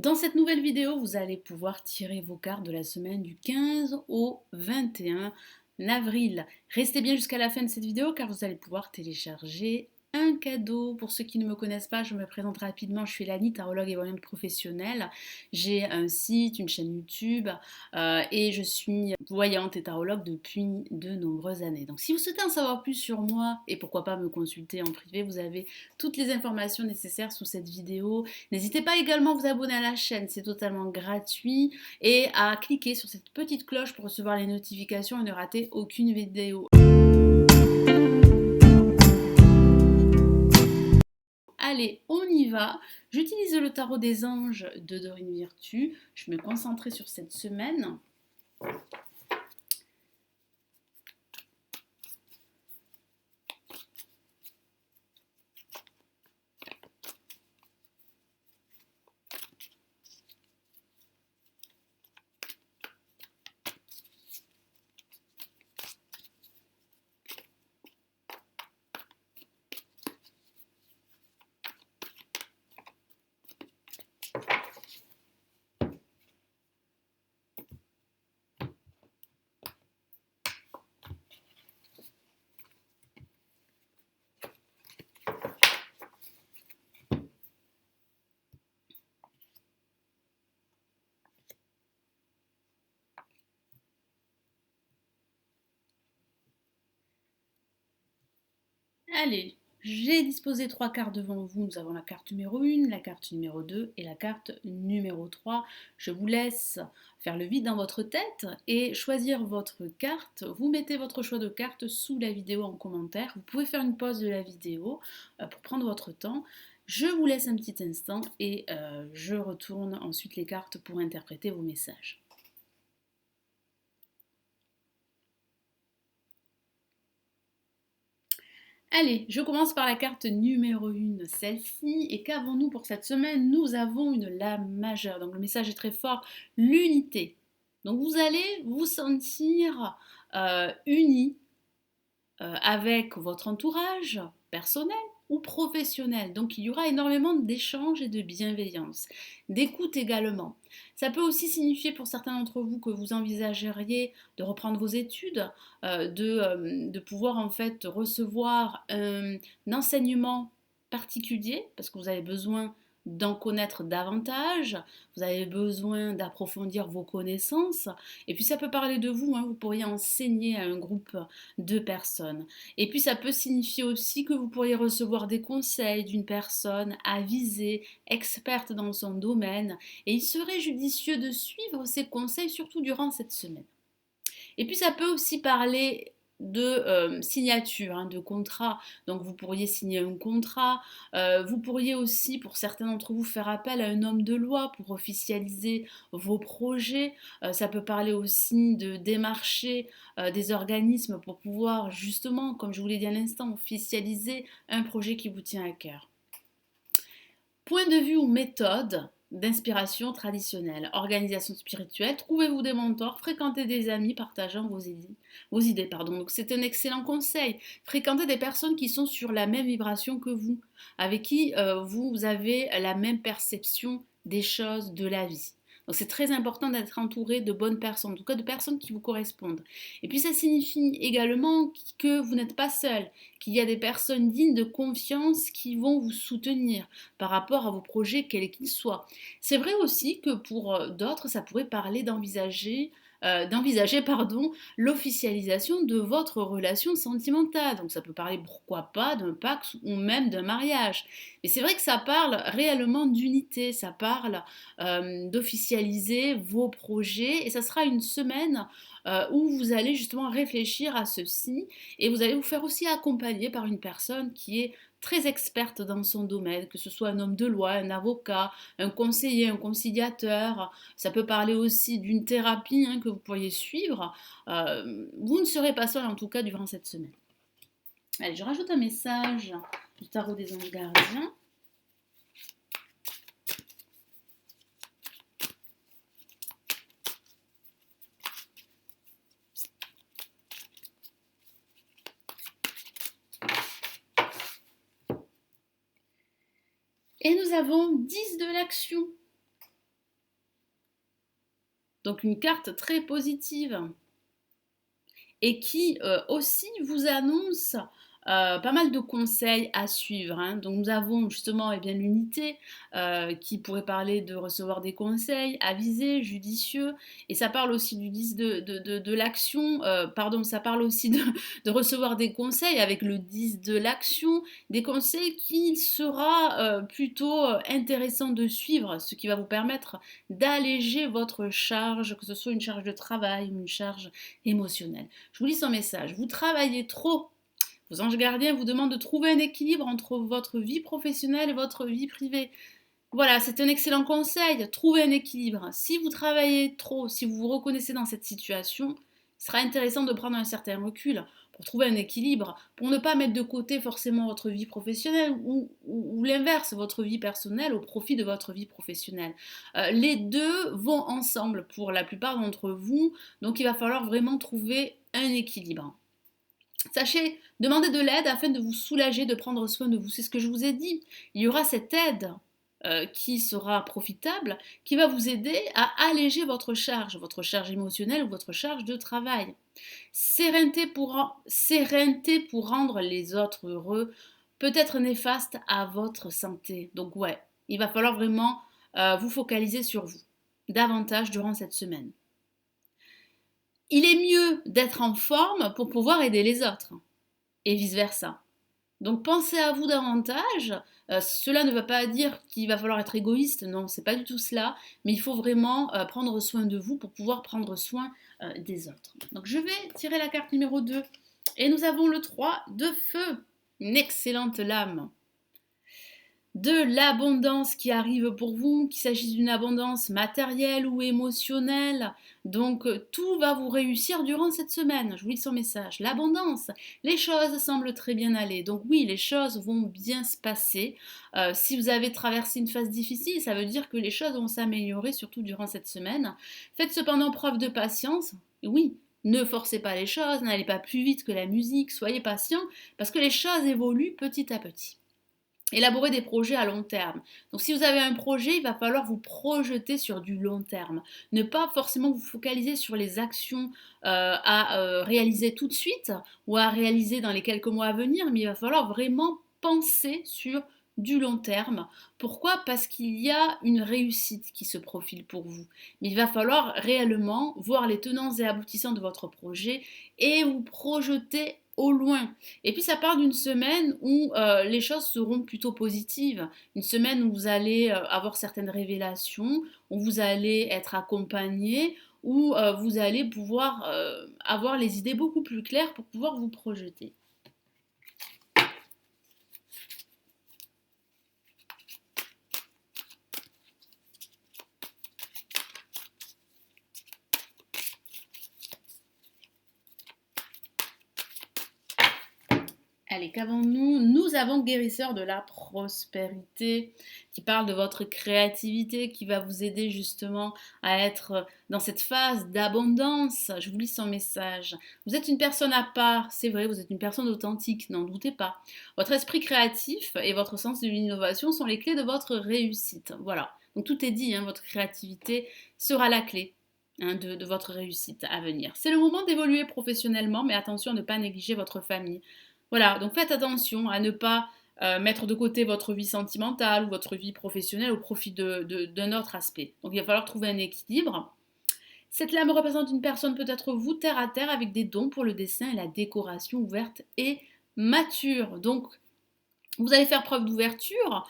Dans cette nouvelle vidéo, vous allez pouvoir tirer vos cartes de la semaine du 15 au 21 avril. Restez bien jusqu'à la fin de cette vidéo car vous allez pouvoir télécharger un cadeau. Pour ceux qui ne me connaissent pas, je me présente rapidement. Je suis Lani, tarologue et voyante professionnelle. J'ai un site, une chaîne YouTube et je suis voyante et tarologue depuis de nombreuses années. Donc si vous souhaitez en savoir plus sur moi et pourquoi pas me consulter en privé, vous avez toutes les informations nécessaires sous cette vidéo. N'hésitez pas également à vous abonner à la chaîne, c'est totalement gratuit, et à cliquer sur cette petite cloche pour recevoir les notifications et ne rater aucune vidéo. Allez, on y va. J'utilise le tarot des anges de Dorine Virtue. Je vais me concentrer sur cette semaine. Allez, j'ai disposé 3 cartes devant vous. Nous avons la carte numéro 1, la carte numéro 2 et la carte numéro 3. Je vous laisse faire le vide dans votre tête et choisir votre carte. Vous mettez votre choix de carte sous la vidéo en commentaire. Vous pouvez faire une pause de la vidéo pour prendre votre temps. Je vous laisse un petit instant et je retourne ensuite les cartes pour interpréter vos messages. Allez, je commence par la carte numéro 1, celle-ci. Et qu'avons-nous pour cette semaine? Nous avons une lame majeure. Donc le message est très fort, l'unité. Donc vous allez vous sentir unis avec votre entourage personnel ou professionnel. Donc il y aura énormément d'échanges et de bienveillance, d'écoute également. Ça peut aussi signifier pour certains d'entre vous que vous envisageriez de reprendre vos études, de pouvoir en fait recevoir un enseignement particulier parce que vous avez besoin d'en connaître davantage, vous avez besoin d'approfondir vos connaissances, et puis ça peut parler de vous, hein, vous pourriez enseigner à un groupe de personnes. Et puis ça peut signifier aussi que vous pourriez recevoir des conseils d'une personne avisée, experte dans son domaine, et il serait judicieux de suivre ces conseils, surtout durant cette semaine. Et puis ça peut aussi parler de signature, hein, de contrat. Donc vous pourriez signer un contrat. Vous pourriez aussi, pour certains d'entre vous, faire appel à un homme de loi pour officialiser vos projets. Ça peut parler aussi de démarcher des organismes pour pouvoir justement, comme je vous l'ai dit à l'instant, officialiser un projet qui vous tient à cœur. Point de vue ou méthode d'inspiration traditionnelle, organisation spirituelle, trouvez-vous des mentors, fréquentez des amis partageant vos idées. Donc c'est un excellent conseil. Fréquentez des personnes qui sont sur la même vibration que vous, avec qui vous avez la même perception des choses, de la vie. Donc c'est très important d'être entouré de bonnes personnes, en tout cas de personnes qui vous correspondent. Et puis ça signifie également que vous n'êtes pas seul, qu'il y a des personnes dignes de confiance qui vont vous soutenir par rapport à vos projets, quels qu'ils soient. C'est vrai aussi que pour d'autres, ça pourrait parler d'envisager l'officialisation de votre relation sentimentale. Donc ça peut parler, pourquoi pas, d'un pacte ou même d'un mariage. Mais c'est vrai que ça parle réellement d'unité, ça parle d'officialiser vos projets, et ça sera une semaine où vous allez justement réfléchir à ceci, et vous allez vous faire aussi accompagner par une personne qui est très experte dans son domaine, que ce soit un homme de loi, un avocat, un conseiller, un conciliateur. Ça peut parler aussi d'une thérapie, hein, que vous pourriez suivre. Vous ne serez pas seul en tout cas durant cette semaine. Allez, je rajoute un message du tarot des anges gardiens. Et nous avons 10 de l'action. Donc une carte très positive et qui aussi vous annonce pas mal de conseils à suivre, hein. Donc nous avons justement eh bien, l'unité qui pourrait parler de recevoir des conseils avisés, judicieux, et ça parle aussi du 10 de l'action, pardon, ça parle aussi de recevoir des conseils avec le 10 de l'action, des conseils qui sera plutôt intéressant de suivre, ce qui va vous permettre d'alléger votre charge, que ce soit une charge de travail ou une charge émotionnelle. Je vous lis son message. Vous travaillez trop. Vos anges gardiens vous demandent de trouver un équilibre entre votre vie professionnelle et votre vie privée. Voilà, c'est un excellent conseil. Trouvez un équilibre. Si vous travaillez trop, si vous vous reconnaissez dans cette situation, il sera intéressant de prendre un certain recul pour trouver un équilibre, pour ne pas mettre de côté forcément votre vie professionnelle ou l'inverse, votre vie personnelle au profit de votre vie professionnelle. Les deux vont ensemble pour la plupart d'entre vous, donc il va falloir vraiment trouver un équilibre. Sachez, demandez de l'aide afin de vous soulager, de prendre soin de vous. C'est ce que je vous ai dit. Il y aura cette aide qui sera profitable, qui va vous aider à alléger votre charge émotionnelle ou votre charge de travail. Sérénité pour rendre les autres heureux peut être néfaste à votre santé. Donc ouais, il va falloir vraiment vous focaliser sur vous davantage durant cette semaine. Il est mieux d'être en forme pour pouvoir aider les autres et vice-versa. Donc pensez à vous davantage. Cela ne veut pas dire qu'il va falloir être égoïste, non, c'est pas du tout cela, mais il faut vraiment prendre soin de vous pour pouvoir prendre soin des autres. Donc je vais tirer la carte numéro 2 et nous avons le 3 de feu, une excellente lame. De l'abondance qui arrive pour vous, qu'il s'agisse d'une abondance matérielle ou émotionnelle. Donc tout va vous réussir durant cette semaine. Je vous lis son message. L'abondance, les choses semblent très bien aller. Donc oui, les choses vont bien se passer. Si vous avez traversé une phase difficile, ça veut dire que les choses vont s'améliorer, surtout durant cette semaine. Faites cependant preuve de patience. Oui, ne forcez pas les choses, n'allez pas plus vite que la musique, soyez patient, parce que les choses évoluent petit à petit. Élaborer des projets à long terme. Donc si vous avez un projet, il va falloir vous projeter sur du long terme. Ne pas forcément vous focaliser sur les actions à réaliser tout de suite ou à réaliser dans les quelques mois à venir, mais il va falloir vraiment penser sur du long terme. Pourquoi? Parce qu'il y a une réussite qui se profile pour vous. Mais il va falloir réellement voir les tenants et aboutissants de votre projet et vous projeter au loin. Et puis ça part d'une semaine où les choses seront plutôt positives, une semaine où vous allez avoir certaines révélations, où vous allez être accompagné, où vous allez pouvoir avoir les idées beaucoup plus claires pour pouvoir vous projeter. Allez, qu'avons-nous? Nous avons guérisseur de la prospérité qui parle de votre créativité, qui va vous aider justement à être dans cette phase d'abondance. Je vous lis son message. Vous êtes une personne à part, c'est vrai, vous êtes une personne authentique, n'en doutez pas. Votre esprit créatif et votre sens de l'innovation sont les clés de votre réussite. Voilà, donc tout est dit, hein, votre créativité sera la clé. Hein, de votre réussite à venir. C'est le moment d'évoluer professionnellement, mais attention à ne pas négliger votre famille. Voilà, donc faites attention à ne pas mettre de côté votre vie sentimentale ou votre vie professionnelle au profit d'un autre aspect. Donc il va falloir trouver un équilibre. Cette lame représente une personne, peut-être vous, terre à terre, avec des dons pour le dessin et la décoration ouverte et mature. Donc vous allez faire preuve d'ouverture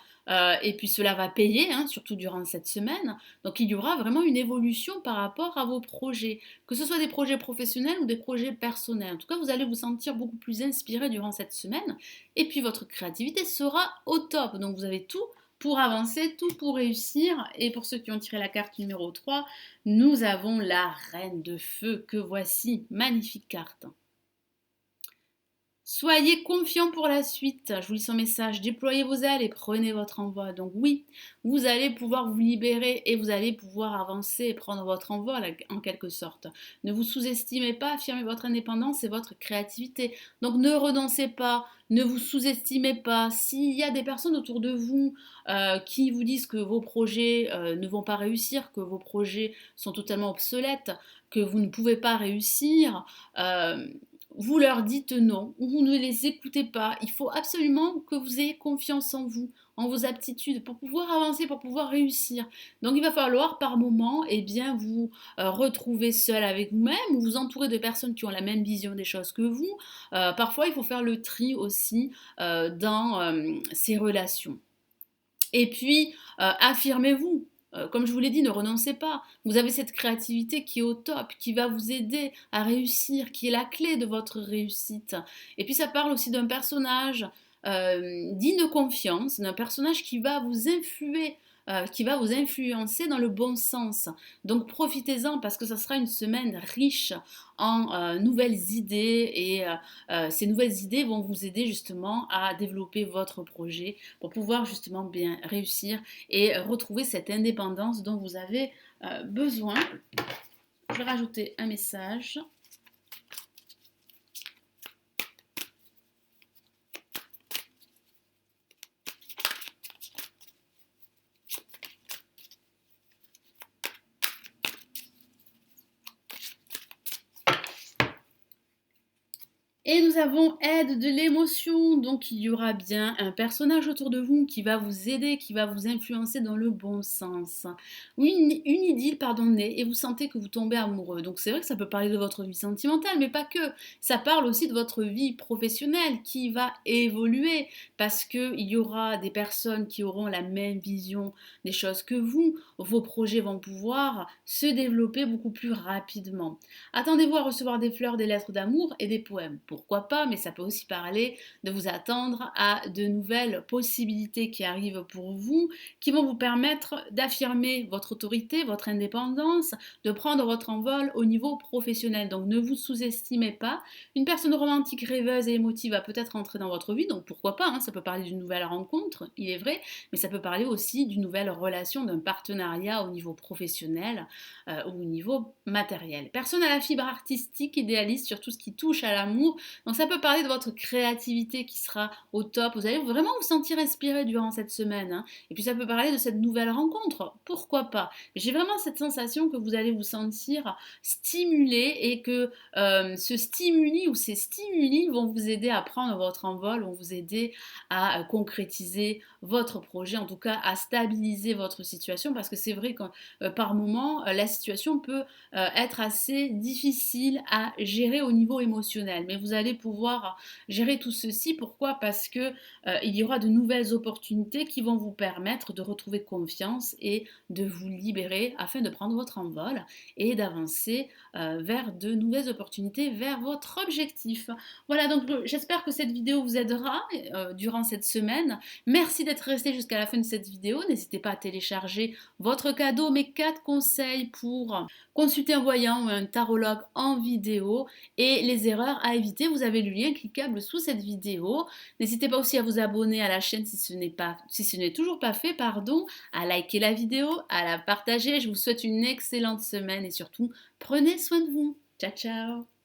et puis cela va payer, hein, surtout durant cette semaine. Donc il y aura vraiment une évolution par rapport à vos projets, que ce soit des projets professionnels ou des projets personnels. En tout cas, vous allez vous sentir beaucoup plus inspiré durant cette semaine et puis votre créativité sera au top. Donc vous avez tout pour avancer, tout pour réussir. Et pour ceux qui ont tiré la carte numéro 3, nous avons la Reine de Feu que voici. Magnifique carte. Soyez confiant pour la suite. Je vous lis son message. Déployez vos ailes et prenez votre envol. Donc oui, vous allez pouvoir vous libérer et vous allez pouvoir avancer et prendre votre envol en quelque sorte. Ne vous sous-estimez pas, affirmez votre indépendance et votre créativité. Donc ne renoncez pas, ne vous sous-estimez pas. S'il y a des personnes autour de vous qui vous disent que vos projets ne vont pas réussir, que vos projets sont totalement obsolètes, que vous ne pouvez pas réussir, vous leur dites non ou vous ne les écoutez pas. Il faut absolument que vous ayez confiance en vous, en vos aptitudes pour pouvoir avancer, pour pouvoir réussir. Donc il va falloir par moment vous retrouver seul avec vous-même ou vous entourer de personnes qui ont la même vision des choses que vous. Parfois il faut faire le tri aussi dans ces relations. Et puis, affirmez-vous. Comme je vous l'ai dit, ne renoncez pas. Vous avez cette créativité qui est au top, qui va vous aider à réussir, qui est la clé de votre réussite. Et puis ça parle aussi d'un personnage digne de confiance, d'un personnage qui va vous influencer dans le bon sens. Donc profitez-en parce que ça sera une semaine riche en nouvelles idées et ces nouvelles idées vont vous aider justement à développer votre projet pour pouvoir justement bien réussir et retrouver cette indépendance dont vous avez besoin. Je vais rajouter un message. Et nous avons aide de l'émotion, donc il y aura bien un personnage autour de vous qui va vous aider, qui va vous influencer dans le bon sens. Une idylle, pardonnez, et vous sentez que vous tombez amoureux. Donc c'est vrai que ça peut parler de votre vie sentimentale, mais pas que. Ça parle aussi de votre vie professionnelle qui va évoluer parce qu'il y aura des personnes qui auront la même vision des choses que vous. Vos projets vont pouvoir se développer beaucoup plus rapidement. Attendez-vous à recevoir des fleurs, des lettres d'amour et des poèmes. Pourquoi pas, mais ça peut aussi parler de vous attendre à de nouvelles possibilités qui arrivent pour vous, qui vont vous permettre d'affirmer votre autorité, votre indépendance, de prendre votre envol au niveau professionnel. Donc ne vous sous-estimez pas. Une personne romantique, rêveuse et émotive va peut-être entrer dans votre vie, donc pourquoi pas, ça peut parler d'une nouvelle rencontre, il est vrai, mais ça peut parler aussi d'une nouvelle relation, d'un partenariat au niveau professionnel ou au niveau matériel. Personne à la fibre artistique, idéaliste sur tout ce qui touche à l'amour, donc ça peut parler de votre créativité qui sera au top. Vous allez vraiment vous sentir inspiré durant cette semaine. Et puis ça peut parler de cette nouvelle rencontre. Pourquoi pas? J'ai vraiment cette sensation que vous allez vous sentir stimulé et que ce stimuli ou ces stimuli vont vous aider à prendre votre envol, vont vous aider à concrétiser votre projet, en tout cas à stabiliser votre situation parce que c'est vrai que par moment la situation peut être assez difficile à gérer au niveau émotionnel. Mais vous allez pouvoir gérer tout ceci. Pourquoi? Parce que il y aura de nouvelles opportunités qui vont vous permettre de retrouver confiance et de vous libérer afin de prendre votre envol et d'avancer vers de nouvelles opportunités, vers votre objectif. Voilà, donc j'espère que cette vidéo vous aidera durant cette semaine. Merci d'être resté jusqu'à la fin de cette vidéo. N'hésitez pas à télécharger votre cadeau, mes 4 conseils pour consulter un voyant ou un tarologue en vidéo et les erreurs à éviter. Vous avez le lien cliquable sous cette vidéo. N'hésitez pas aussi à vous abonner à la chaîne si ce n'est toujours pas fait, à liker la vidéo, à la partager. Je vous souhaite une excellente semaine et surtout, prenez soin de vous. Ciao, ciao!